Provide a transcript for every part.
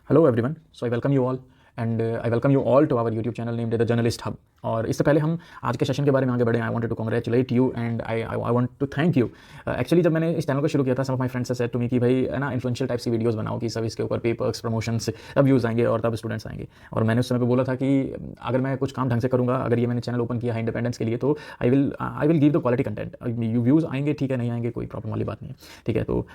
Hello everyone. So I welcome you all and I welcome you all to our YouTube channel named The Journalist Hub. और इससे पहले हम आज के session के बारे में आगे बढ़े, I wanted to congratulate you and I want to thank you. Actually जब मैंने इस चैनल को शुरू किया था, some of my friends said to me कि भाई है ना इन्फ्लुएंशियल टाइप सी वीडियोस बनाओ कि सब इसके ऊपर पेपर्स प्रमोशंस तब व्यूज़ आएंगे और तब स्टूडेंट्स आएंगे। और मैंने उस समय पे बोला था कि अगर मैं कुछ काम ढंग से करूँगा, अगर ये मैंने चैनल ओपन किया है इंडिपेंडेंस के लिए, तो I will give the quality content. Views आएंगे ठीक है, नहीं आएंगे कोई प्रॉब्लम वाली बात नहीं है, ठीक है। तो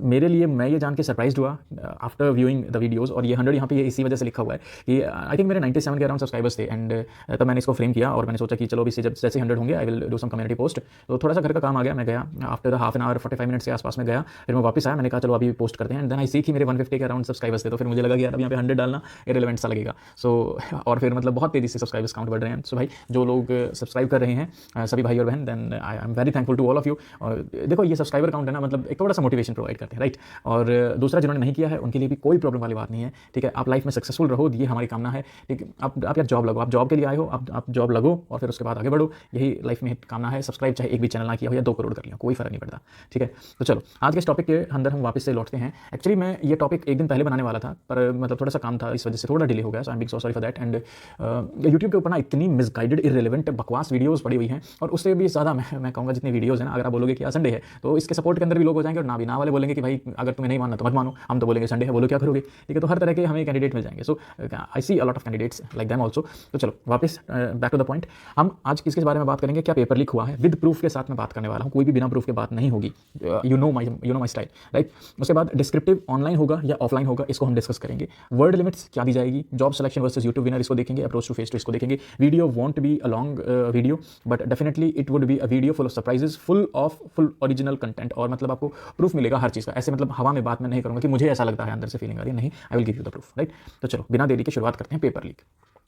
मेरे लिए मैं ये जान के सरप्राइज हुआ आफ्टर व्यूइंग द वीडियोज़, और ये 100 यहाँ पे इसी वजह से लिखा हुआ है कि आई थिंक मेरे 97 के अराउंड सब्सक्राइबर्स थे। एंड तब मैंने इसको फ्रेम किया और मैंने सोचा कि चलो अभी जब जैसे 100 होंगे I will do some community post. तो थोड़ा सा घर का काम आ गया, मैं गया after the half an hour 45 minutes के आसपास में गया, फिर मैं वापस आया, मैंने कहा चलो अभी पोस्ट करते हैं। एंड देन आई सी कि मेरे 150 के अराउंड सब्सक्राइबर्स थे, तो फिर मुझे लगा कि यार अब यहाँ पे 100 डालना इरेलेवेंट सा लगेगा। सो और फिर मतलब बहुत तेज़ी से सब्सक्राइबर्स काउंट बढ़ रहे हैं। सो भाई जो लोग सब्सक्राइब कर रहे हैं सभी भाई और बहन, then I am very thankful to all of you. और देखो ये सब्सक्राइबर काउंट है ना, मतलब एक थोड़ा सा मोटिवेशन प्रोवाइड करते हैं, राइट। और दूसरा जिन्होंने नहीं किया है उनके लिए भी कोई प्रॉब्लम वाली बात नहीं है, ठीक है। आप लाइफ में सक्सेसफुल रहो, ये हमारी कामना है, ठीक है। आप यार जॉब लगो, आप जॉब के लिए आए हो, आप जॉब लगो और फिर उसके बाद आगे बढ़ो, यही लाइफ में कामना है। सब्सक्राइब चाहे एक भी चैनल ना किया हो या 2 करोड़ कर लिया, कोई फर्क नहीं पड़ता, ठीक है। तो चलो आज के इस टॉपिक के अंदर हम वापस से लौटते हैं। एक्चुअली मैं ये टॉपिक एक दिन पहले बनाने वाला था, पर मतलब थोड़ा सा काम था, इस वजह से थोड़ा डिले हो गया। So I am big so sorry for that. And YouTube के ऊपर ना इतनी मिसगाइडेड इररिलेवेंट बकवास वीडियोस पड़ी हुई हैं, और उससे भी ज़्यादा मैं कहूँगा जितनी वीडियोस हैं ना, अगर आप बोलोगे कि आज संडे है तो इसके सपोर्ट के अंदर भी लोग हो जाएंगे, और ना भी ना वाले बोलेंगे कि भाई अगर तुम्हें नहीं मानना तो मत मानो, हम तो बोलेंगे संडे है, बोलो क्या करोगे, ठीक है। तो हर तरह के हमें कैंडिडेट मिल जाएंगे। So I see a lot of candidates like them also. तो चलो वापस बैक टू द पॉइंट। हम आज किसके बारे में बात करेंगे, क्या पेपर लीक हुआ है, विद प्रूफ के साथ मैं बात करने वाला हूँ, कोई भी बिना प्रूफ के बात नहीं होगी। You know my style, right. उसके बाद डिस्क्रिप्टिव ऑनलाइन होगा या ऑफलाइन होगा, इसको हम डिस्कस करेंगे। वर्ड लिमिट्स क्या दी जाएगी, job selection versus YouTube winner, इसको देखेंगे। अप्रोच टू फेस टू, इसको देखेंगे। Video want be a long video, but definitely it would be a video full of surprises, full original content, और मतलब आपको प्रूफ मिलेगा हर चीज़ का। ऐसे मतलब हवा में बात मैं नहीं करूँगा कि मुझे ऐसा लगता है, अंदर से फीलिंग आ रही है, नहीं, I will give you the proof, right. तो चलो बिना देरी के शुरुआत करते हैं। पेपर लीक,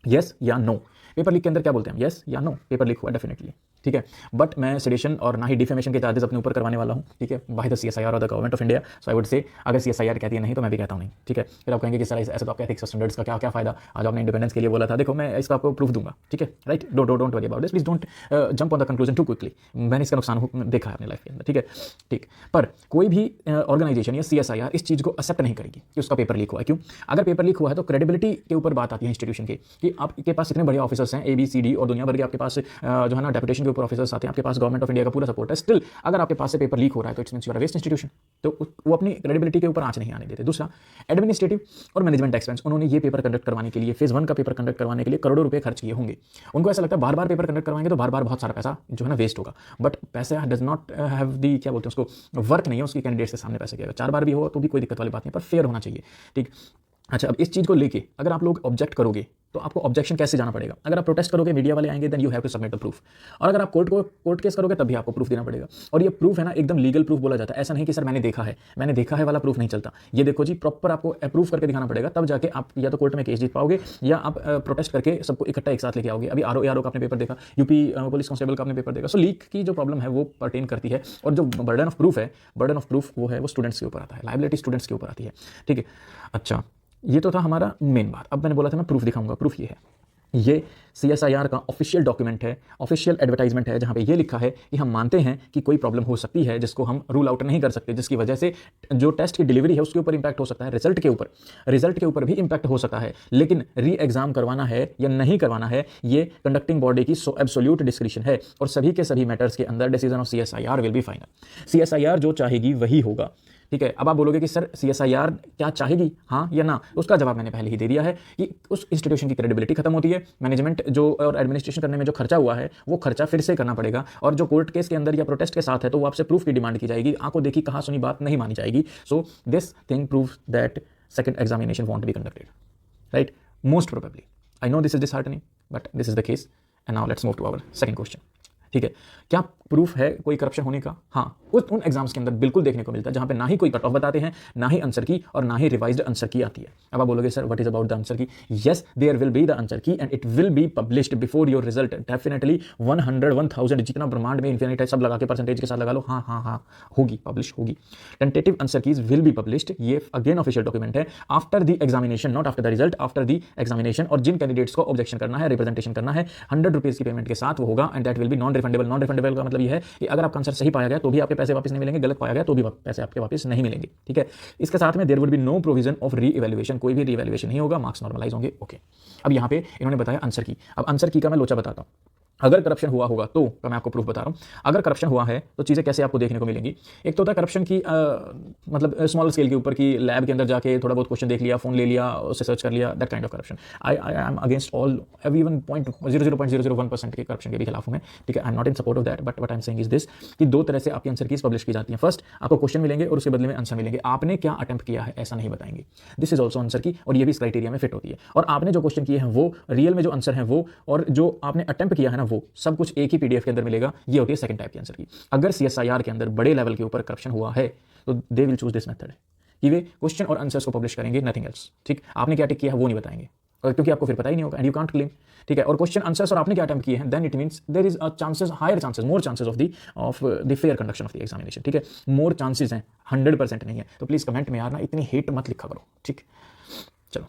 यस या नो। पेपर लीक के अंदर क्या बोलते हैं, यस या नो, पेपर लीक हुआ डेफिनेटली, ठीक है। बट मैं सेडिशन और ना ही डिफेमेशन के चार्जेस अपने ऊपर करवाने वाला हूँ, ठीक है, बाय द CSIR और the government of India. So I would say अगर CSIR कहती है नहीं तो मैं भी कहता हूँ नहीं, ठीक है। फिर आप कहेंगे कि सर ऐसे तो आपके एथिक्स और स्टैंडर्ड्स का क्या फ़ायदा, आज आपने इंडिपेंडेंस के लिए बोला था। देखो मैं इसका आपको प्रूफ दूंगा, ठीक है, right. Don't worry about this, please don't jump on the conclusion too quickly. मैंने इसका नुकसान देखा है अपनी लाइफ के अंदर, ठीक है, ठीक। पर कोई भी ऑर्गेनाइजेशन या CSIR इस चीज़ को एक्सेप्ट नहीं करेगी कि उसका पेपर लीक हुआ है। क्यों? अगर पेपर लीक हुआ है तो क्रेडिबिलिटी के ऊपर बात आती है इंस्टीट्यूशन की, कि आपके पास इतने बड़े ऑफिसर्स हैं ABCD, और दुनिया भर के आपके पास जो है ना डेपुटेशन के ऊपर ऑफिसर्स आते हैं, आपके पास गवर्नमेंट ऑफ इंडिया का पूरा सपोर्ट है, स्टिल अगर आपके पास से पेपर लीक हो रहा है तो it's means you are a waste institution. तो वो अपनी क्रेडिबिलिटी के ऊपर आंच नहीं आने देते। दूसरा, एडमिनिस्ट्रेटिव और मैनेजमेंट एक्सपेंस, उन्होंने ये पेपर कंडक्ट करवाने के लिए, फेज 1 का पेपर कंडक्ट करवाने के लिए करोड़ों रुपए खर्च किए होंगे। उनको ऐसा लगता है बार बार पेपर कंडक्ट करवाएंगे तो बार बार बहुत सारा पैसा जो है ना वेस्ट होगा, बट पैसा डज नॉट हैव दी, क्या बोलते हैं उसको, वर्क नहीं है उसकी कैंडिडेट्स के सामने पैसे किया। 4 बार भी हो तो भी कोई दिक्कत वाली बात नहीं, पर फेयर होना चाहिए, ठीक। अच्छा, अब इस चीज़ को लेके अगर आप लोग ऑब्जेक्ट करोगे तो आपको ऑब्जेक्शन कैसे जाना पड़ेगा। अगर आप प्रोटेस्ट करोगे, मीडिया वाले आएंगे, then you have to submit the proof. और अगर आप कोर्ट केस करोगे तब भी आपको प्रूफ देना पड़ेगा। और ये प्रूफ है ना एकदम लीगल प्रूफ बोला जाता है। ऐसा नहीं कि सर मैंने देखा है वाला प्रूफ नहीं चलता। ये देखो जी, प्रॉपर आपको अप्रूव करके दिखाना पड़ेगा, तब जाके आप या तो कोर्ट में केस जीत पाओगे या आप प्रोटेस्ट करके सबको इकट्ठा एक साथ लेके आओगे। अभी RO का आपने पेपर देखा, यूपी पुलिस कांस्टेबल का आपने पेपर देखा। सो लीक की जो प्रॉब्लम है वो पर्टेन करती है, और जो बर्डन ऑफ प्रूफ वो है वो स्टूडेंट्स के ऊपर आता है, लायबिलिटी स्टूडेंट्स के ऊपर आती है, ठीक है। अच्छा, ये तो था हमारा मेन बात। अब मैंने बोला था मैं प्रूफ दिखाऊंगा, प्रूफ ये है, ये CSIR का ऑफिशियल डॉक्यूमेंट है, ऑफिशियल एडवर्टाइजमेंट है, जहाँ पे ये लिखा है कि हम मानते हैं कि कोई प्रॉब्लम हो सकती है जिसको हम रूल आउट नहीं कर सकते, जिसकी वजह से जो टेस्ट की डिलीवरी है उसके ऊपर इंपैक्ट हो सकता है, रिजल्ट के ऊपर भी इंपैक्ट हो सकता है, लेकिन री एग्जाम करवाना है या नहीं करवाना है ये कंडक्टिंग बॉडी की एब्सोल्यूट डिस्क्रिप्शन है, और सभी के सभी मैटर्स के अंदर decision of CSIR will be final. CSIR जो चाहेगी वही होगा, ठीक है। अब आप बोलोगे कि सर CSIR क्या चाहेगी, हाँ या ना, उसका जवाब मैंने पहले ही दे दिया है कि उस इंस्टीट्यूशन की क्रेडिबिलिटी खत्म होती है, मैनेजमेंट जो और एडमिनिस्ट्रेशन करने में जो खर्चा हुआ है वो खर्चा फिर से करना पड़ेगा, और जो कोर्ट केस के अंदर या प्रोटेस्ट के साथ है तो वो आपसे प्रूफ की डिमांड की जाएगी, आंखों देखी कहाँ सुनी बात नहीं मानी जाएगी। So this thing prove that second examination won't be conducted, right, most probably. I know this is disheartening but this is the case. And now let's move to our second question, ठीक है। क्या proof है कोई corruption होने का? हाँ, उन exams के अंदर बिल्कुल देखने को मिलता है जहाँ पे ना ही कोई कट ऑफ बताते हैं, ना ही आंसर की, और ना ही रिवाइज्ड आंसर की आती है। अब आप बोलोगे sir what is about the answer key? Yes, there will be the answer key and it will be published before your result, definitely 100 1000 जितना ब्रह्मांड में इन्फिनिट है सब लगा के परसेंटेज के साथ लगा लो, हाँ होगी, पब्लिश होगी। Tentative answer keys will be published, ये अगेन ऑफिशियल डॉक्यूमेंट है, after the examination, not after the result, after the examination. और जिन कैंडिडेट्स को ऑब्जेक्शन करना है, रिप्रेजेंटेशन करना है, 100 रुपीज़ की पेमेंट के साथ वो होगा, and that will be non refundable. Non refundable का मतलब ये है कि अगर आपका आंसर सही पाया गया तो भी आपके पैसे वापस नहीं मिलेंगे, गलत पाया गया तो भी पैसे आपके वापस नहीं मिलेंगे, ठीक है। इसके साथ में there would be no provision of re evaluation, कोई भी री इवैल्यूएशन नहीं होगा, मार्क्स नॉर्मलाइज होंगे। ओके, अब यहाँ पे इन्होंने बताया आंसर की। अब आंसर की का मैं लोचा बताता हूँ। अगर करप्शन हुआ होगा तो मैं आपको प्रूफ बता रहा हूँ। अगर करप्शन हुआ है तो चीज़ें कैसे आपको देखने को मिलेंगी। एक तो होता है करप्शन की मतलब स्मॉल स्केल के ऊपर की लैब के अंदर जाके थोड़ा बहुत क्वेश्चन देख लिया, फोन ले लिया, उससे सर्च कर लिया, that kind of corruption. I am against all everyone 0.001% के करप्शन के भी खिलाफ हूं मैं, ठीक है। I am not in support of that, but what I am saying is this कि दो तरह से आपकी आंसर कीज पब्लिश की जाती है। फर्स्ट, आपको क्वेश्चन मिलेंगे और उसके बदले में आंसर मिलेंगे। आपने क्या अटेम्प्ट किया है ऐसा नहीं बताएंगे, दिस इज ऑल्सो आंसर की, और ये भी इस क्राइटेरिया में फिट होती है। और आपने जो क्वेश्चन किए हैं वो, रियल में जो आंसर है वो, और जो आपने अटेम्प्ट किया है ना वो, सब कुछ एक ही पीडीएफ के अंदर मिलेगा। ये होती है सेकंड टाइप की आंसर की। अगर सीएसआईआर के अंदर बड़े लेवल के ऊपर करप्शन हुआ है तो they will choose this method कि वे क्वेश्चन और आंसर्स को पब्लिश करेंगे, नथिंग एल्स, ठीक। आपने क्या टिक किया है वो नहीं बताएंगे, और क्योंकि आपको फिर पता ही नहीं होगा एंड यू कांट क्लेम, ठीक है। और क्वेश्चन आंसर्स और आपने क्या अटेम्प्ट किए हैं, then it means there is a chances, higher chances, more chances of the fair conduction of the examination, ठीक है। मोर चांसेस हैं, 100% नहीं है। तो प्लीज कमेंट में यार ना इतनी हेट मत लिखा करो, ठीक। चलो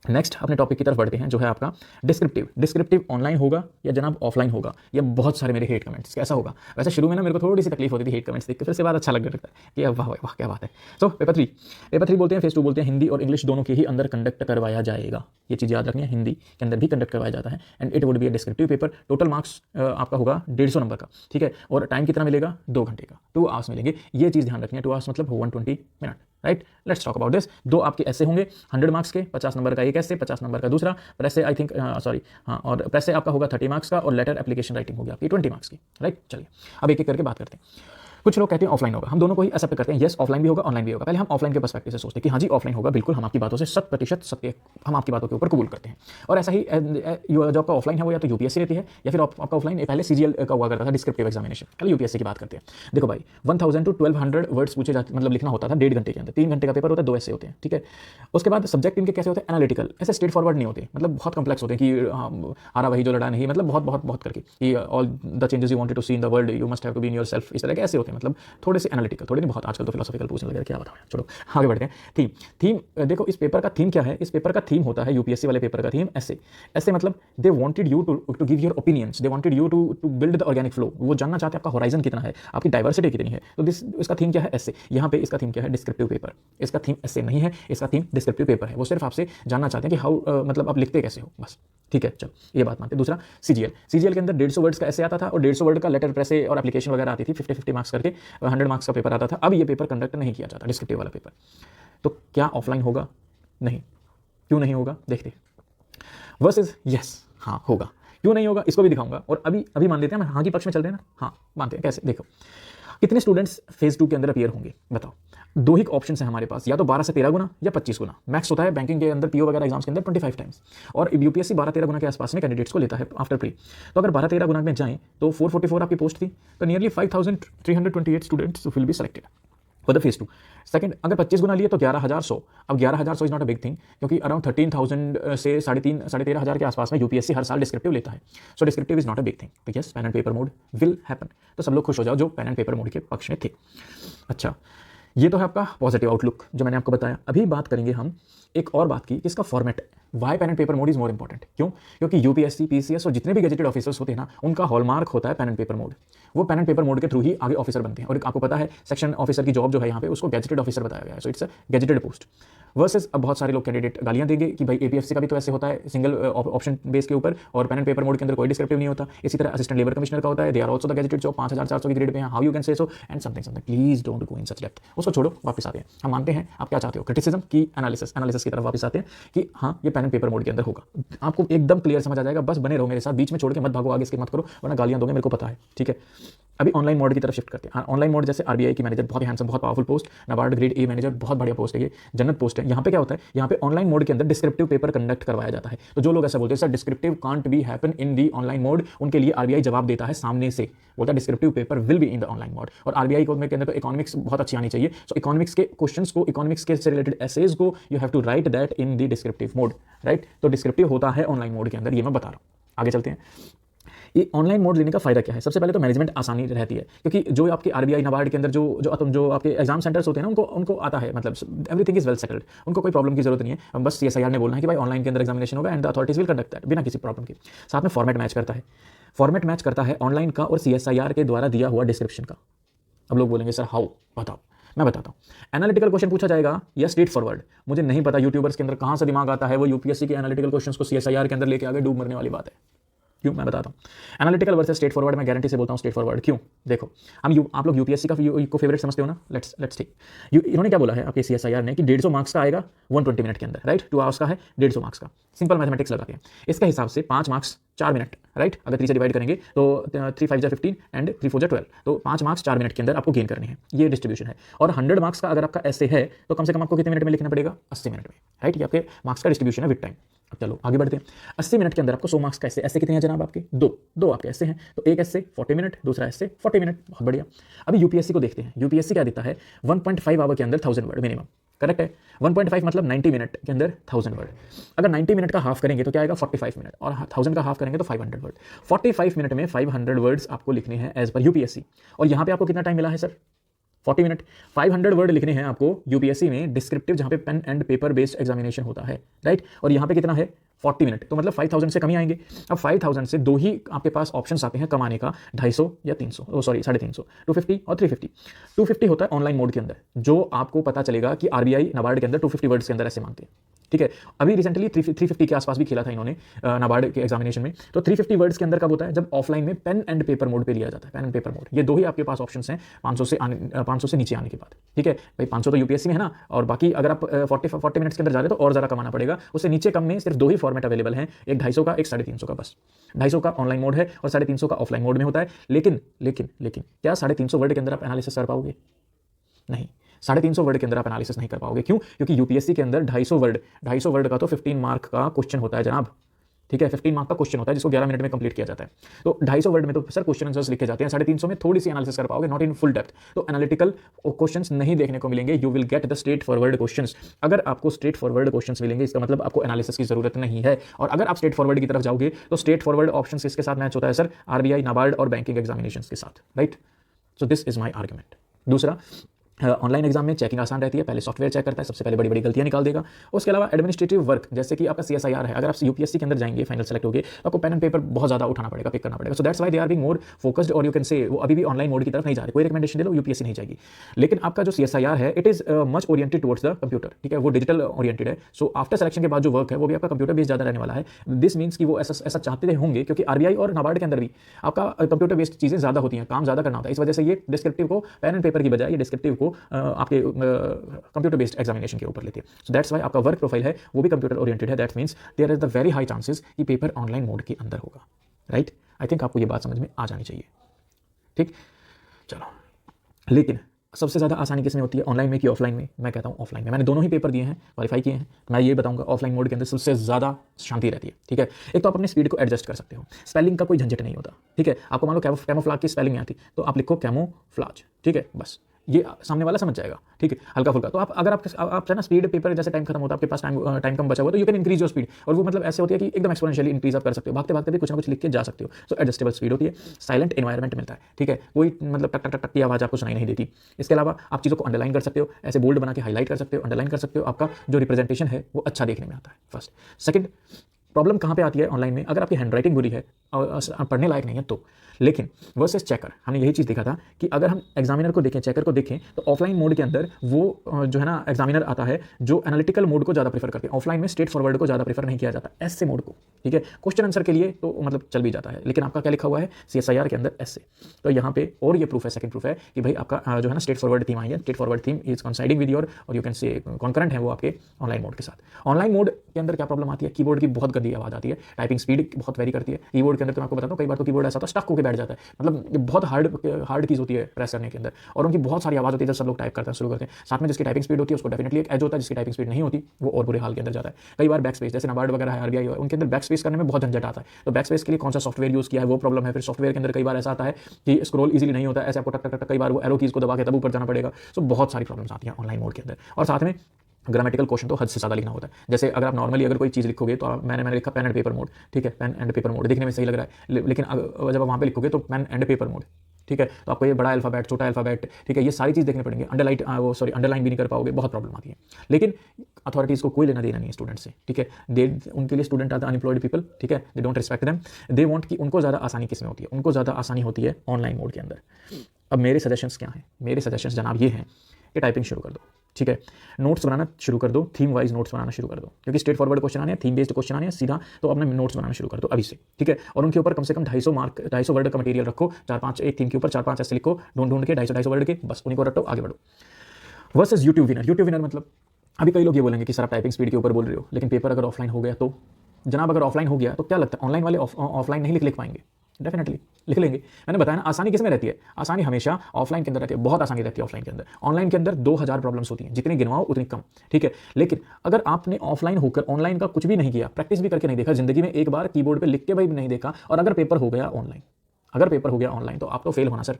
नेक्स्ट अपने टॉपिक की तरफ बढ़ते हैं, जो है आपका डिस्क्रिप्टिव। डिस्क्रिप्टिव ऑनलाइन होगा या जनाब ऑफलाइन होगा। ये बहुत सारे मेरे हेट कमेंट्स, कैसा होगा। वैसे शुरू में ना मेरे को थोड़ी सी तकलीफ होती थी हेट कमेंट्स देख के, फिर से बाद अच्छा लगने लगता है कि वाह वाह क्या बात है। सो पेपर 3 बोलते हैं, फेज 2 बोलते हैं हिंदी और इंग्लिश दोनों के ही अंदर कंडक्ट करवाया जाएगा। ये चीज़ याद रखनी है, हिंदी के अंदर भी कंडक्ट करवाया जाता है and it would be a descriptive paper. Total marks आपका होगा 150 नंबर का, ठीक है। और टाइम कितना मिलेगा, 2 घंटे का, 2 आवर्स मिलेंगे। ये चीज़ ध्यान रखनी है, 2 आवर्स मतलब 120 minute, right. Let's talk about this. 2 आपके ऐसे होंगे 100 मार्क्स के, 50 नंबर का एक ऐसे, 50 नंबर का दूसरा। प्रेस से आई थिंक सॉरी हाँ, और प्रेस से आपका होगा 30 मार्क्स का, और लेटर एप्लीकेशन राइटिंग होगी आपकी 20 मार्क्स की, राइट। चलिए अब एक एक करके बात करते हैं। कुछ लोग कहते हैं ऑफलाइन होगा, हम दोनों को ही एक्सेप्ट करते हैं, यस ऑफलाइन भी होगा ऑनलाइन भी होगा। पहले हम ऑफलाइन के पर्सपेक्टिव से सोचते हैं कि हाँ जी ऑफलाइन होगा, बिल्कुल हम आपकी बातों से 100% सत्य, हम आपकी बातों के ऊपर कबूल करते हैं। और ऐसा ही जो आपका ऑफलाइन है वो या तो यूपीएससी रहती है या फिर आपका ऑफलाइन पहले सीजीएल का हुआ करता था, डिस्क्रिप्टिव एग्जामिनेशन। कल यूपीएससी की बात करते हैं। देखो भाई 1000 to 1200 वर्ड्स पूछे जाते, मतलब लिखना होता था 1.5 घंटे के अंदर। 3 घंटे का पेपर होता है, 2 ऐसे होते हैं, ठीक है। उसके बाद सब्जेक्ट इनके कैसे होते हैं, एनालिटिकल, ऐसे स्ट्रेट फॉरवर्ड नहीं होते, मतलब बहुत कॉम्प्लेक्स होते हैं कि हारा वही जो लड़ा नहीं, मतलब बहुत बहुत बहुत करके कि all the changes you wanted to see in the world you must have to be in yourself, इस तरह के ऐसे होते हैं, मतलब थोड़े से एनालिटिकल, थोड़े नहीं बहुत। आजकल तो फिलोसॉफिकल पूछने लगे, क्या बताऊं। चलो आगे बढ़ते हैं। थीम देखो इस पेपर का थीम क्या है। इस पेपर का थीम होता है, यूपीएससी वाले पेपर का थीम ऐसे मतलब they wanted you to give your opinions, they wanted you to build the organic flow. वो जानना चाहते हैं आपका होराइजन कितना है, आपकी डाइवर्सिटी कितनी है। तो इसका थीम क्या है, ऐसे। यहाँ पे इसका थीम क्या है, डिस्क्रिप्टिव पेपर। इसका थीम ऐसे नहीं है, इसका थीम डिस्क्रिप्टिव पेपर है। वो सिर्फ आपसे जानना चाहते हैं कि हाउ मतलब आप लिखते कैसे हो, बस, ठीक है। चलो ये बात मानते हैं। दूसरा सीजीएल के अंदर 150 वर्ड्स का ऐसे आता था और 150 वर्ड का लेटर प्रेस और एप्लीकेशन वगैरह आती थी, 50-50 मार्क्स करके 100 मार्क्स का पेपर आता था। अब ये पेपर कंडक्ट नहीं किया जाता, डिस्क्रिप्टिव वाला पेपर। तो क्या ऑफलाइन होगा, नहीं, क्यों नहीं होगा देखते। वर्सेस यस, हाँ होगा, क्यों नहीं होगा इसको भी दिखाऊंगा। और अभी मान लेते हैं, हाँ की पक्ष में चलते हैं ना, हाँ मानते हैं। कैसे, देखो कितने स्टूडेंट्स फेज 2 के अंदर अपीयर होंगे बताओ। 2 ही ऑप्शन है हमारे पास, या तो 12 से 13 गुना या 25 गुना। मैक्स होता है बैंकिंग के अंदर, पीओ वगैरह एग्जाम्स के अंदर 25 टाइम्स, और यूपीएससी 12-13 गुना के आसपास में कैंडिडेट्स को लेता है आफ्टर प्री। तो अगर 12-13 गुना में जाएं तो 444 आपकी पोस्ट थी, तो nearly 5328 students will be selected for the phase 2। Second, अगर 25 गुना लिए तो 11,100। अब 11,100 is not a big thing, क्योंकि अराउंड 13,000 से 13,500 के आसपास में यूपीएससी हर साल डिस्क्रिप्टिव लेता है। So descriptive is not a big thing. तो yes, pen and paper mode will happen. तो सब लोग खुश हो जाओ जो पेन एंड पेपर मोड के पक्ष में थे। अच्छा, ये तो है आपका पॉजिटिव आउटलुक जो मैंने आपको बताया। अभी बात करेंगे हम एक और बात की, इसका format. Why pen and paper mode is more important, क्यों? क्योंकि यूपीएससी, पीसीएस और जितने भी गैजेटेड ऑफिसर्स होते हैं ना, उनका हॉलमार्क होता है पेन एंड पेपर मोड। वो पेन एंड पेपर मोड के थ्रू ही आगे ऑफिसर बनते हैं। और आपको पता है सेक्शन ऑफिसर की जॉब जो है यहाँ पे, उसको गैजेटेड ऑफिसर बताया गया है। So it's a gazetted post. Versus अब बहुत सारे लोग कैंडिडेट गालियां देंगे कि भाई एपीएफसी का भी तो ऐसे होता है, सिंगल ऑप्शन बेस के ऊपर, और पेन एंड पेपर मोड के अंदर कोई डिस्क्रिप्टिव नहीं होता। इसी तरह असिस्टेंट लेबर कमिश्नर का होता है, they are also the gazetted job, 5400 की ग्रेड पे है। How you can say so and something. Please don't go in such depth, उसको छोड़ो, वापस आते हैं। हम मानते हैं आप क्या चाहते हो, क्रिटिसिज्म की एनालिसिस की तरफ वापस आते हैं कि हाँ ये पेन एंड पेपर मोड के अंदर होगा। आपको एकदम क्लियर समझ आ जाएगा, बस बने रहो मेरे साथ, बीच में छोड़ के मत भागो, आगे इसके मत करो वरना गालियां दोगे, मेरे को पता है, ठीक है। अभी ऑनलाइन मोड की तरफ शिफ्ट करते हैं। ऑनलाइन मोड जैसे आरबीआई की मैनेजर, बहुत ही हैंडसम, बहुत powerful post, NABARD grade a manager, बहुत बढ़िया पोस्ट है ये, जन्नत पोस्ट है। यहाँ पे क्या होता है, यहाँ पे ऑनलाइन मोड के अंदर डिस्क्रिप्टिव पेपर कंडक्ट करवाया जाता है। तो जो लोग ऐसा बोलते हैं sir descriptive can't be happen in the online mode, उनके लिए आरबीआई जवाब देता है सामने से, बोलता है descriptive paper will be in the online mode. और आरबीआई को के अंदर तो इकोनॉमिक्स बहुत अच्छी आनी चाहिए। सो इकोनॉमिक्स के क्वेश्चंस को, इकोनॉमिक्स के से रिलेटेड एसेज को you have to write that in the descriptive mode, right. तो डिस्क्रिप्टिव होता है ऑनलाइन मोड के अंदर, ये मैं बता रहा हूँ। आगे चलते हैं। ये ऑनलाइन मोड लेने का फायदा क्या है? सबसे पहले तो मैनेजमेंट आसानी रहती है, क्योंकि जो आपके आरबीआई नाबार्ड के अंदर जो आपके एग्जाम सेंटर्स होते हैं ना, उनको आता है, मतलब एवरीथिंग इज वेल सेटल्ड, उनको कोई प्रॉब्लम की जरूरत नहीं है। बस सीएसआईआर ने बोलना है कि भाई ऑनलाइन के अंदर एग्जामिनेशन होगा and the authorities will conduct that बिना किसी प्रॉब्लम के। साथ में फॉर्मेट मैच करता है, फॉर्मेट मैच करता है ऑनलाइन का और सीएसआईआर के द्वारा दिया हुआ डिस्क्रिप्शन का। अब लोग बोलेंगे सर हाउ, बताओ। मैं बताता हूँ। एनालिटिकल क्वेश्चन पूछा जाएगा या स्ट्रेट फॉरवर्ड, मुझे नहीं पता यूट्यूबर्स के अंदर कहाँ से दिमाग आता है, वो यूपीएससी के एनालिटिकल क्वेश्चंस को सीएसआईआर के अंदर लेके आगे डूब मरने वाली बात है। क्यों, मैं बताता हूँ। एनालिटिकल वर्सेस स्ट्रेट फॉरवर्ड, मैं गारंटी से बोलता हूँ स्ट्रेट फॉरवर्ड। क्यों? देखो, आप लोग यूपीएससी को फेवरेट समझते हो ना, लेट्स टेक। इन्होंने क्या बोला है आपके सीएसआईआर ने कि 150 मार्क्स का आएगा 120 मिनट के अंदर, राइट। 2 आवर्स का है, 150 मार्क्स का। सिंपल मैथमेटिक्स लगाते हैं, इसके हिसाब से 5 मार्क्स 4 मिनट, राइट। अगर 3 से डिवाइड करेंगे तो 3 5 15 एंड 3 4 12, तो 5 मार्क्स 4 मिनट के अंदर आपको गेन करने हैं, ये डिस्ट्रीब्यूशन है। और 100 मार्क्स का अगर आपका ऐसे है तो कम से कम आपको कितने मिनट में लिखना पड़ेगा? 80 मिनट में, राइट। ये आपके मार्क्स का डिस्ट्रीब्यूशन है विद टाइम। अब चलो आगे बढ़ते हैं। 80 मिनट के अंदर आपको 100 मार्क्स का ऐसे कितने हैं जनाब? आपके दो आपके ऐसे हैं, तो एक ऐसे 40 मिनट, दूसरा ऐसे 40 मिनट। बहुत बढ़िया। अभी यूपीएससी को देखते हैं। यूपीएससी क्या देता है? 1.5 आवर के अंदर 1000 वर्ड मिनिमम, करेक्ट है। 1.5 मतलब 90 मिनट के अंदर 1000 वर्ड। अगर 90 मिनट का हाफ करेंगे तो क्या आएगा? 45 मिनट, और 1000 का हाफ करेंगे तो 500 वर्ड। 45 मिनट में 500 वर्ड्स आपको लिखने हैं एज पर यूपीएससी। और यहाँ पे आपको कितना टाइम मिला है सर? 40 मिनट। 500 वर्ड लिखने हैं आपको यूपीएससी में डिस्क्रिप्टिव, जहाँ पे pen and paper based examination होता है, राइट। और यहाँ पे कितना है? 40 मिनट। तो मतलब 5000 से कम ही आएंगे। अब 5000 से दो ही आपके पास ऑप्शंस आते हैं कमाने का, 250 या 300, सॉरी 350, 250 और 350। 250 होता है ऑनलाइन मोड के अंदर, जो आपको पता चलेगा कि आरबीआई नाबार्ड के अंदर 250 वर्ड्स के अंदर ऐसे मांगते हैं, ठीक है। अभी रिसेंटली 350 के आसपास भी खेला था इन्होंने नाबार्ड के एग्जामिनेशन में। तो 350 वर्ड्स के अंदर कब होता है? जब ऑफलाइन में पेन एंड पेपर मोड पे लिया जाता है। पेन एंड पेपर मोड, ये दो ही आपके पास ऑप्शंस हैं 500 से नीचे आने के बाद, ठीक है भाई। 500 तो यूपीएससी में है ना, और बाकी अगर आप 40 मिनट्स के अंदर जा रहे हो तो और ज़्यादा कमाना पड़ेगा। उससे नीचे कम में सिर्फ दो ही फॉर्मेट अवेलेबल हैं, एक 250 का, एक 350 का। बस 250 का ऑनलाइन मोड है और 350 का ऑफलाइन मोड में होता है। लेकिन क्या 350 वर्ड के अंदर आप एनालिसिस कर पाओगे? नहीं, 350 वर्ड के अंदर आप एनालिसिस नहीं कर पाओगे। क्यों? क्योंकि यूपीएससी के अंदर 250 वर्ड का तो 15 मार्क का क्वेश्चन होता है जनाब, ठीक है। 15 मार्क का क्वेश्चन होता है जिसको 11 मिनट में कंप्लीट किया जाता है। तो 250 वर्ड में तो सर क्वेश्चन आंसर्स लिखे जाते हैं, 350 में थोड़ी सी एनालिसिस कर पाओगे, नॉट इन फुल डेप्थ। तो एनालिटिकल क्वेश्चंस नहीं देखने को मिलेंगे, you will get the straight forward questions. अगर आपको स्ट्रेट फॉरवर्ड क्वेश्चंस मिलेंगे, इसका मतलब आपको एनालिसिस की जरूरत नहीं है। और अगर आप स्ट्रेट फॉरवर्ड की तरफ जाओगे तो स्ट्रेट फॉरवर्ड ऑप्शन किसके साथ मैच होता है सर? आरबीआई, नाबार्ड और बैंकिंग एग्जामिनेशंस के साथ, right. So this is my argument. दूसरा, ऑनलाइन एग्जाम में चेकिंग आसान रहती है, पहले सॉफ्टवेयर चेक करता है, सबसे पहले बड़ी बड़ी गलतियां निकाल देगा। उसके अलावा एडमिनिस्ट्रेटिव वर्क, जैसे कि आपका सीएसआईआर है, अगर आप यूपीएससी के अंदर जाएंगे, फाइनल सेलेक्ट होगे, तो आपको पेन एंड पेपर बहुत ज़्यादा उठाना पड़ेगा, पिक करना पड़ेगा। So that's why they are being more focused, और यू कैन से वो अभी भी ऑनलाइन मोड की तरफ नहीं जा रहे। कोई रिकमेंडेशन दे लो, यूपीएससी नहीं जाएगी। लेकिन आपका जो सीएसआईआर है, it is much oriented towards the computer, ठीक है, वो डिजिटल ओरिएंटेड है। सो आफ्टर सेलेक्शन के बाद जो वर्क है वो भी आपका कंप्यूटर बेस्ड ज़्यादा रहने वाला है। दिस मीन्स कि वो ऐसा चाहते होंगे, क्योंकि आरबीआई और नाबार्ड के अंदर भी आपका कंप्यूटर बेस्ड चीज़ें ज़्यादा होती हैं, काम ज़्यादा करना होता है। इस वजह से ये डिस्क्रिप्टिव को पेन एंड पेपर की बजाय ये डिस्क्रिप्टिव को आपके कंप्यूटर बेस्ड एग्जामिनेशन के ऊपर लेती है। सो दैट्स व्हाई आपका वर्क प्रोफाइल है वो भी कंप्यूटर ओरिएंटेड है। That means there is the very high chances कि पेपर ऑनलाइन मोड के अंदर होगा, राइट। आई थिंक आपको ये बात समझ में आ जानी चाहिए, ठीक। चलो, लेकिन सबसे ज़्यादा आसानी किस में होती है, ऑनलाइन में कि ऑफलाइन में? मैं कहता हूँ ऑफलाइन में। मैंने दोनों ही पेपर दिए हैं, क्वालिफाई किए हैं, तो मैं ये बताऊंगा ऑफलाइन मोड के अंदर सबसे ज़्यादा शांति रहती है, ठीक है। एक तो आप अपनी स्पीड को एडजस्ट कर सकते हो, स्पेलिंग का कोई झंझट नहीं होता, ठीक है। आपको मान लो कैमोफ्लाज की स्पेलिंग नहीं आती तो आप लिखो कैमोफ्लाज, ठीक है, बस ये सामने वाला समझ जाएगा, ठीक है, हल्का फुल्का। तो आप अगर आप है ना स्पीड पेपर जैसे टाइम खत्म होता है, आपके पास टाइम कम बचा हुआ, तो you can increase your speed. और वो मतलब ऐसे होती है कि एकदम एक्सपोनेंशियली इंक्रीज आप कर सकते हो, भागते भागते भी कुछ ना कुछ लिख के जा सकते हो। सो एडजस्टेबल स्पीड होती है, साइलेंट एनवायरमेंट मिलता है, ठीक है, कोई मतलब टक टक टक टक की आवाज़ आपको सुनाई नहीं देती। इसके अलावा आप चीज़ों को अंडरलाइन कर सकते हो, ऐसे बोल्ड बना के हाईलाइट कर सकते हो, अंडरलाइन कर सकते हो। आपका जो रिप्रेजेंटेशन है वो अच्छा देखने में आता है, फर्स्ट। सेकंड, प्रॉब्लम कहाँ पे आती है ऑनलाइन में? अगर आपकी हैंडराइटिंग बुरी है और पढ़ने लायक नहीं है तो। लेकिन वर्सेस चेकर, हमने यही चीज़ देखा था कि अगर हम एग्जामिनर को देखें, चेकर को देखें, तो ऑफलाइन मोड के अंदर वो जो है ना एग्जामिनर आता है जो एनालिटिकल मोड को ज़्यादा प्रीफर करते हैं। ऑफलाइन में स्ट्रेट फॉरवर्ड को ज़्यादा प्रीफर नहीं किया जाता, ऐसे मोड को, ठीक है। क्वेश्चन आंसर के लिए तो मतलब चल भी जाता है, लेकिन आपका क्या लिखा हुआ है सीएसआईआर के अंदर ऐसे। तो यहाँ पे और ये प्रूफ है, सेकंड प्रूफ है कि भाई आपका जो है ना स्ट्रेट फॉरवर्ड थीम आई है, straight forward theme is coinciding with your, और यू कैन से कॉन्करेंट है वो आपके ऑनलाइन मोड के साथ। ऑनलाइन मोड के अंदर क्या प्रॉब्लम आती है? कीबोर्ड की बहुत गंदी आवाज़ आती है, टाइपिंग स्पीड बहुत वेरी करती है कीबोर्ड के अंदर। तो मैं आपको बताता हूँ, कई बार तो कीबोर्ड ऐसा होता है स्टक होकर बैठ जाता है, मतलब बहुत हार्ड कीज होती है प्रेस करने के अंदर, और उनकी बहुत सारी आवाज़ होती है जब सब लोग टाइप करते हैं, शुरू करते हैं। साथ में जिसकी टाइपिंग स्पीड होती है उसको डेफिनेटली एक एज होता है, जिसकी टाइपिंग स्पीड नहीं होती वो और बुरे हाल के अंदर जाता है। कई बार बैक स्पेस, जैसे नाबार्ड वगैरह है, आरबीआई, उनके अंदर बैक स्पेस करने में बहुत झंझट आता है। तो बैक स्पेस के लिए कौन सा सॉफ्टवेयर यूज़ किया है वो प्रॉब्लम है। फिर सॉफ्टवेयर के अंदर कई बार ऐसा आता है कि स्क्रॉल इजीली नहीं होता है, ऐसे आपको टक टक टक कई बार वो एरो कीज़ को दबा के तब ऊपर जाना पड़ेगा। सो बहुत सारी प्रॉब्लम्स आती हैं ऑनलाइन मोड के अंदर। और साथ में ग्रामेटिकल क्वेश्चन तो हद से ज़्यादा लिखना होता है। जैसे अगर आप नॉर्मली अगर कोई चीज़ लिखोगे तो मैंने लिखा पेन एंड पेपर मोड, ठीक है, पेन एंड पेपर मोड दिखने में सही लग रहा है, लेकिन जब आप वहाँ पे लिखोगे तो पेन एंड पेपर मोड, ठीक है, तो आपको ये बड़ा अल्फाबेट, छोटा अल्फाबेट, ठीक है, ये सारी चीज़ देखनी पड़ेंगे। अंडरलाइन भी नहीं कर पाओगे, बहुत प्रॉब्लम आती है। लेकिन अथॉरिटीज़ को कोई लेना देना नहीं है स्टूडेंट से, ठीक है, उनके लिए student are the unemployed people, ठीक है, they don't respect them, they want कि उनको ज़्यादा आसानी किस में होती है, उनको ज़्यादा आसानी होती है ऑनलाइन मोड के अंदर। अब मेरे सजेशंस क्या हैं? मेरे सजेशंस जनाब ये हैं कि टाइपिंग शुरू कर दो, ठीक है, नोट्स बनाना शुरू कर दो, थीम वाइज नोट्स बनाना शुरू कर दो, क्योंकि स्ट्रेट फॉरवर्ड क्वेश्चन आने हैं, थीम बेस्ड क्वेश्चन आने हैं सीधा, तो अपने नोट्स बनाना शुरू कर दो अभी से, ठीक है, और उनके ऊपर कम से कम 250 वर्ड का मटेरियल रखो, 4-5 एक थीम के ऊपर 4-5 ऐसे लिखो, ढूंढ के 250 वर्ड के, बस उन्हीं को रटो, आगे बढ़ो। वर्सेस यूट्यूब विनर मतलब अभी कई लोग ये बोलेंगे कि सर आप टाइपिंग स्पीड के ऊपर बोल रहे हो, लेकिन पेपर अगर ऑफलाइन हो गया तो जनाब, अगर ऑफलाइन हो गया तो क्या लगता है ऑनलाइन वाले ऑफलाइन नहीं लिख पाएंगे? डेफिनेटली लिख लेंगे। मैंने बताया ना, आसानी किस में रहती है? आसानी हमेशा ऑफलाइन के अंदर रहती है, बहुत आसानी रहती है ऑफलाइन के अंदर। ऑनलाइन के अंदर 2000 प्रॉब्लम्स होती हैं, जितनी गिनवाओ उतनी कम, ठीक है। लेकिन अगर आपने ऑफलाइन होकर ऑनलाइन का कुछ भी नहीं किया, प्रैक्टिस भी करके नहीं देखा, जिंदगी में एक बार कीबोर्ड पे लिख के भी नहीं देखा, और अगर पेपर हो गया ऑनलाइन, तो आप तो फेल होना sir.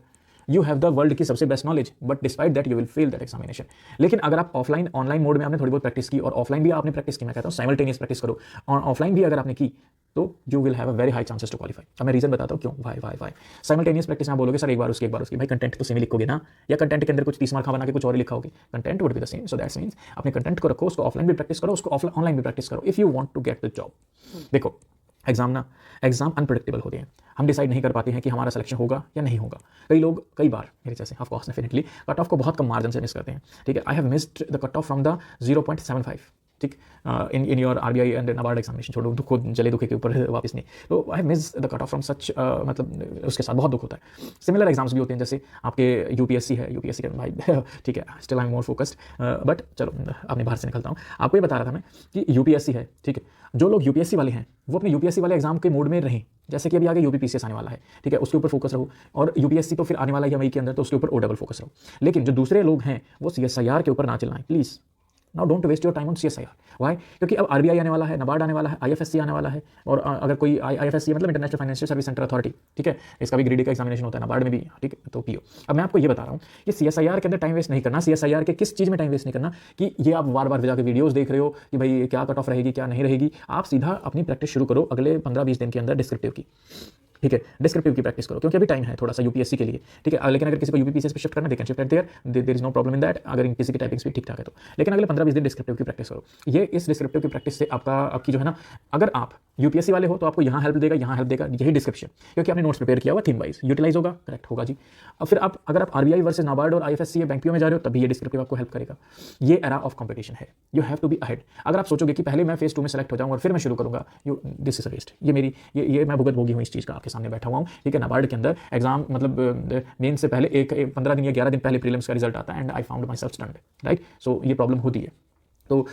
You have the world की सबसे best knowledge, but despite that you will fail that examination. लेकिन अगर आप ऑनलाइन मोड में आपने थोड़ी बहुत प्रैक्टिस की, और ऑफलाइन भी आपने प्रैक्टिस की, मैं कहता हूँ साइमल्टेनियस प्रैक्टिस करो, और ऑफलाइन भी अगर आपने की, तो you will have a very high chances to qualify. अब मैं रीजन बताता हूँ क्यों। वाई साइमल्टेनियस प्रैक्टिस में बोलोगे सर एक बार उसकी भाई कंटेंट तो सेम ही लिखोगे ना, या कंटेंट के अंदर कुछ 30 मार्क बना के कुछ और लिखा होगे, content would be the same. So that's means अपने कंटेंट को रखो, उसको ऑफलाइन भी प्रैक्टिस करो, उसको ऑनलाइन भी प्रैक्टिस करो, if you want to get the job. देखो एग्जाम अनप्रेडिक्टेबल होते हैं, हम डिसाइड नहीं कर पाते हैं कि हमारा सिलेक्शन होगा या नहीं होगा। कई लोग कई बार मेरे जैसे of course definitely cut off को बहुत कम मार्जिन से मिस करते हैं, ठीक है। I have missed the cut off from the 0.75, ठीक, in your RBI and NABARD examination, छोड़ो दुख जले दुखे के ऊपर वापस नहीं, तो I have miss the cut off from such, मतलब उसके साथ बहुत दुख होता है। सिमिलर एग्जाम्स भी होते हैं, जैसे आपके यूपीएससी के भाई ठीक है, still I am more focused, but चलो अपने बाहर से निकलता हूँ। आपको ये बता रहा था मैं कि यूपीएससी है, ठीक है, जो लोग यूपीएससी वाले हैं वो अपने यूपीएससी वाले एग्जाम के मोड में रहें, जैसे कि अभी आगे यूपीपीसीएस आने वाला है, ठीक है, उसके ऊपर फोकस रहो, और यूपीएससी तो फिर आने वाला है मई के अंदर, तो उसके ऊपर O-level फोकस रहो। लेकिन जो दूसरे लोग हैं वो CSIR के ऊपर ना चलना है please. Now don't waste your time on CSIR। Why? क्योंकि अब RBI आने वाला है, नाबार्ड आने वाला है, IFSC आने वाला है, और अगर कोई IFSC मतलब international financial service centre authority, ठीक है, इसका भी ग्रेड का एग्जामिनेशन होता है, नाबार्ड में भी, ठीक है, तो PO। अब मैं आपको ये बता रहा हूँ कि CSIR के अंदर टाइम वेस्ट नहीं करना। CSIR के किस चीज़ में टाइम वेस्ट नहीं करना कि ये आप बार बार जाकर वीडियोज़ देख रहे हो कि भाई क्या कट ऑफ रहेगी क्या नहीं रहेगी। आप सीधा अपनी प्रैक्टिस शुरू करो अगले 15-20 दिन के अंदर डिस्क्रिप्टिव की, ठीक है, डिस्क्रिप्टिव की प्रैक्टिस करो, क्योंकि अभी टाइम है थोड़ा सा यूपीएससी के लिए, ठीक है। लेकिन अगर किसी को यूपीपीसीएस पे शिफ्ट करना, they can shift at there is no problem in that, अगर किसी की टाइपिंग स्पीड ठीक ठाक है तो। लेकिन अगले 15-20 दिन डिस्क्रिप्टिव की प्रैक्टिस करो। ये इस डिस्क्रिप्टिव की प्रैक्टिस से आपकी जो है ना, अगर आप यूपीएससी वाले हो तो आपको यहाँ हेल्प देगा, यही डिस्क्रिप्शन, क्योंकि आपने नोट्स प्रिपेयर किया हुआ थीम वाइज, यूटिलाइज होगा, करेक्ट होगा जी। अब फिर अगर आप RBI वर्सेस नाबार्ड और IFSC या बैंक PO में जा रहे हो, तभी ये डिस्क्रिप्टिव आपको हेल्प करेगा। ये एरा ऑफ कंपटीशन है, you have to be ahead. अगर आप सोचोगे कि पहले मैं फेज 2 में सेलेक्ट हो जाऊँ और फिर मैं शुरू करूँगा, दिस इज अ वेस्ट। ये मैं भुगत भोगी हूँ इस चीज़ का, आपके सामने बैठा हुआ हूँ, ठीक है। नाबार्ड के अंदर एग्जाम मतलब मेन से पहले एक 15 दिन या 11 दिन पहले प्रीलिम्स का रिजल्ट आता है, and I found myself stunned, right. So ये प्रॉब्लम होती है। तो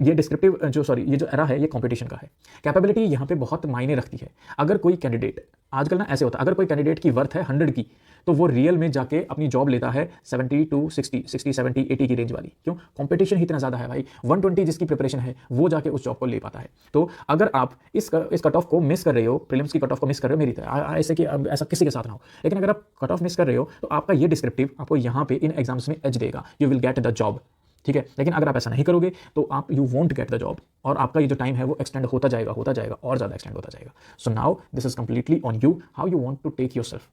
ये डिस्क्रिप्टिव ये जो एरा है, ये कंपटीशन का है। कैपेबिलिटी यहाँ पे बहुत मायने रखती है। अगर कोई कैंडिडेट, आजकल ना ऐसे होता है, अगर कोई कैंडिडेट की वर्थ है 100 की, तो वो रियल में जाके अपनी जॉब लेता है 70 to 60, 70, 80 की रेंज वाली। क्यों? कंपटीशन ही इतना ज़्यादा है भाई। 120 जिसकी प्रिपरेशन है वो जाके उस जॉब को ले पाता है। तो अगर आप इस कट ऑफ को मिस कर रहे हो, प्रीलिम्स की कट ऑफ को मिस कर रहे हो, मेरी तरह ऐसे कि ऐसा किसी के साथ ना हो, लेकिन अगर आप कट ऑफ मिस कर रहे हो तो आपका ये डिस्क्रिप्टिव आपको यहाँ पे इन एग्जाम्स में एज देगा, you will get the job, ठीक है। लेकिन अगर आप ऐसा नहीं करोगे तो आप you won't get the job, और आपका ये जो टाइम है वो एक्सटेंड होता जाएगा और ज़्यादा एक्सटेंड होता जाएगा। So now this is completely on you, how you want to take yourself,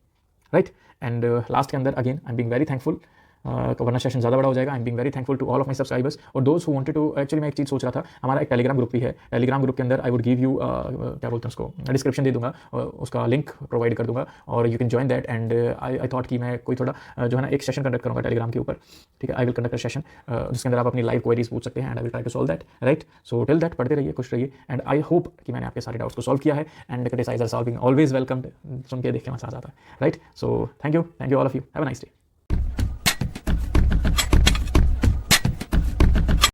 right. And last के अंदर again I am being very thankful, वरना सेशन ज़्यादा बड़ा हो जाएगा। I am being very thankful to all of my subscribers और those who wanted to. Actually मैं एक चीज़ सोच रहा था, हमारा एक टेलीग्राम ग्रुप भी है, टेलीग्राम ग्रुप के अंदर आई वुड गिव यू क्या बोलते हैं उसको, डिस्क्रिप्शन दे दूंगा, उसका लिंक प्रोवाइड कर दूंगा, और you can join that. And I thought कि मैं कोई थोड़ा जो है ना एक सेशन कंडक्ट करूँगा टेलीग्राम के ऊपर, ठीक है। I will conduct a session जिसके अंदर आप अपनी लाइव क्वेरीज पूछ सकते हैं, and I will try to solve that, right. So till that पढ़ते रहिए, खुश रहिए, एंड आई होप कि मैंने आपके सारे डाउट्स को सॉल्व किया है। And criticiser solving always welcome, सुन के देख के मजा आता है, right. So thank you all of you, have a nice day.